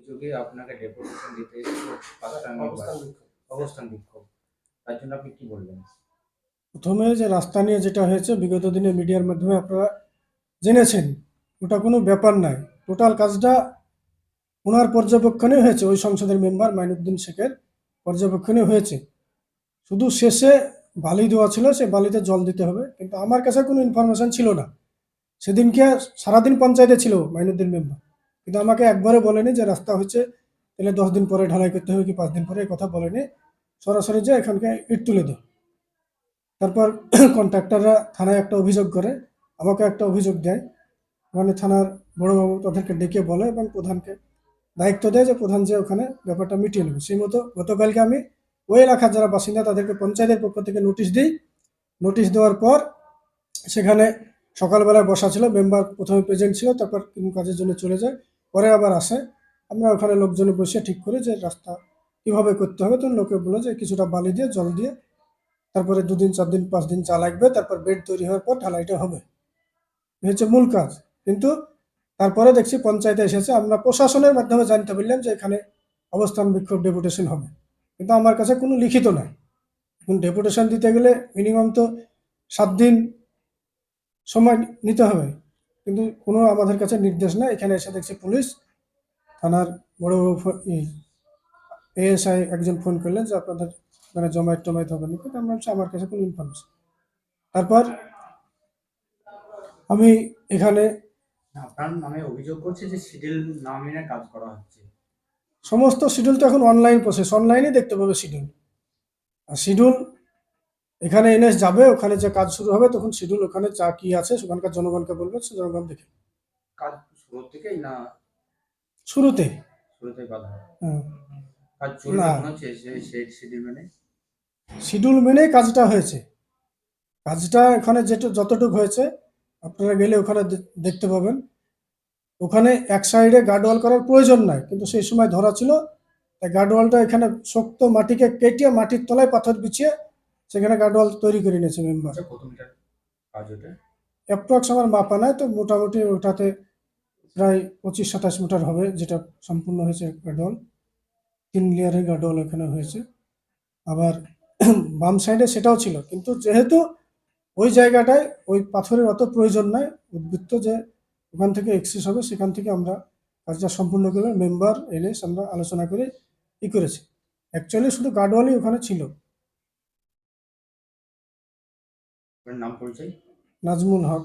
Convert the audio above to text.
উদ্যোগে আপনাকে ডেপুটেশন দিতে এসেছিল পাঁচটা মেম্বার অবস্থান বিক্ষোভ, তার জন্য আপনি কি বলবেন? প্রথমে যে রাস্তা নিয়ে যেটা হয়েছে বিগত দিনে মিডিয়ার মাধ্যমে আপনারা জেনেছেন, ওটা কোনো ব্যাপার নাই। টোটাল কাজটা ওনার পর্যবেক্ষণে হয়েছে, ওই সংসদের মেম্বার মাইনুদ্দিন শেখের পর্যবেক্ষণে হয়েছে। শুধু শেষে বালি দেওয়া ছিল, সে বালিতে জল দিতে হবে, কিন্তু আমার কাছে কোনো ইনফরমেশন ছিল না। সেদিনকে সারাদিন পঞ্চায়েতে ছিল মাইনুদ্দিন মেম্বার, কিন্তু আমাকে একবারও বলেনি যে রাস্তা হচ্ছে তাহলে 10 দিন পরে ঢালাই করতে হবে কি 5 দিন পরে, এই কথা বলেনি। সরাসরি যে এখানকে ইট তুলে দেয়। তারপর কন্ট্রাক্টররা থানায় একটা অভিযোগ করে, আমাকে একটা অভিযোগ দেয়। ওখানে থানার বড়োবাবু তাদেরকে ডেকে বলে এবং প্রধানকে দায়িত্ব দেয় যে প্রধান যে ওখানে ব্যাপারটা মিটিয়ে নেবে। সেই মতো গতকালকে আমি ওই এলাকার যারা বাসিন্দা তাদেরকে পঞ্চায়েতের পক্ষ থেকে নোটিশ দিই। নোটিশ দেওয়ার পর সেখানে সকালবেলায় বসা ছিল, মেম্বার প্রথমে প্রেজেন্ট ছিল, তারপর কোনো কাজের জন্য চলে যায়, পরে আবার আসে। আমরা ওখানে লোকজনে বসে ঠিক করি যে রাস্তা কীভাবে করতে হবে। তখন লোকে বলে যে কিছুটা বালি দিয়ে জল দিয়ে তারপরে 2 দিন 4 দিন 5 দিন চা লাগবে, তারপর বেড তৈরি হওয়ার পর ঢালাইটা হবে। এই হচ্ছে মূল কাজ। কিন্তু তারপরে দেখছি পঞ্চায়েতে এসেছে, আমরা প্রশাসনের মাধ্যমে জানতে পারলাম যে এখানে অবস্থান বিক্ষোভ ডেপুটেশন হবে, কিন্তু আমার কাছে কোনো লিখিত নাই। এখন ডেপুটেশন দিতে গেলে মিনিমাম তো 7 দিন সময় নিতে হবে, কিন্তু কোনো আমাদের কাছে নির্দেশ নেই। এখানে এসে দেখছি পুলিশ থানার বড় এএসআই একজন ফোন করলেন যে আপনাদের মানে জমায়েত টমায়েত হবে না, কিন্তু আমরা বলছি আমার কাছে কোনো ইনফরমেশন। তারপর আমি এখানে আপনার নামে অভিযোগ করছে যে শিডিউল না মেনে কাজ করা হচ্ছে। সমস্ত শিডিউল তো এখন অনলাইন প্রসেস, অনলাইনে দেখতে পাবে শিডিউল। আর শিডিউল এখানে এনএস যাবে, ওখানে যে কাজ শুরু হবে তখন শিডিউল ওখানে যা কি আছে সেখানকার জনগণকে বলবে, সে জনগণ দেখে। কাজ শুরু থেকেই না শুরুতে শুরুতেই বাধা? হ্যাঁ, কাজ চলবে না, মনে হচ্ছে সেই শিডিউল মেনে? শিডিউল মেনেই কাজটা হয়েছে। কাজটা এখানে যেটা যতটুকু হয়েছে আপনারা গেলে ওখানে দেখতে পাবেন। ওখানে এক সাইডে গার্ডওয়াল করার প্রয়োজন নাই, কিন্তু সেই সময় ধরা ছিল, তাই গার্ডওয়ালটা এখানে শক্ত মাটিকে কেটে মাটির তলায় পাথর বিছিয়ে সেখানে গার্ডওয়াল তৈরি করে নিয়েছে মেম্বার। আচ্ছা, কত মিটার কাজ ওটা? অ্যাপ্রক্স আমার মাপা নাই, তো মোটামুটি ওটাতে প্রায় 25-27 মিটার হবে, যেটা সম্পূর্ণ হয়েছে গার্ডওয়াল। 3 লেয়ারের গার্ডওয়াল এখানে হয়েছে। আবার বাম সাইডে সেটাও ছিল, কিন্তু যেহেতু ওই জায়গাটায় ওই পাথরের অত প্রয়োজন নাই, উদ্বৃত্ত যে ওখান থেকে এক্সেস হবে সেখান থেকে আমরা কাজটা সম্পূর্ণ করে মেম্বার এলে আমরা আলোচনা করে করেছি। অ্যাকচুয়ালি শুধু গার্ডওয়ালই ওখানে ছিল। আপনার নাম পরিচয়? নাজমুল হক।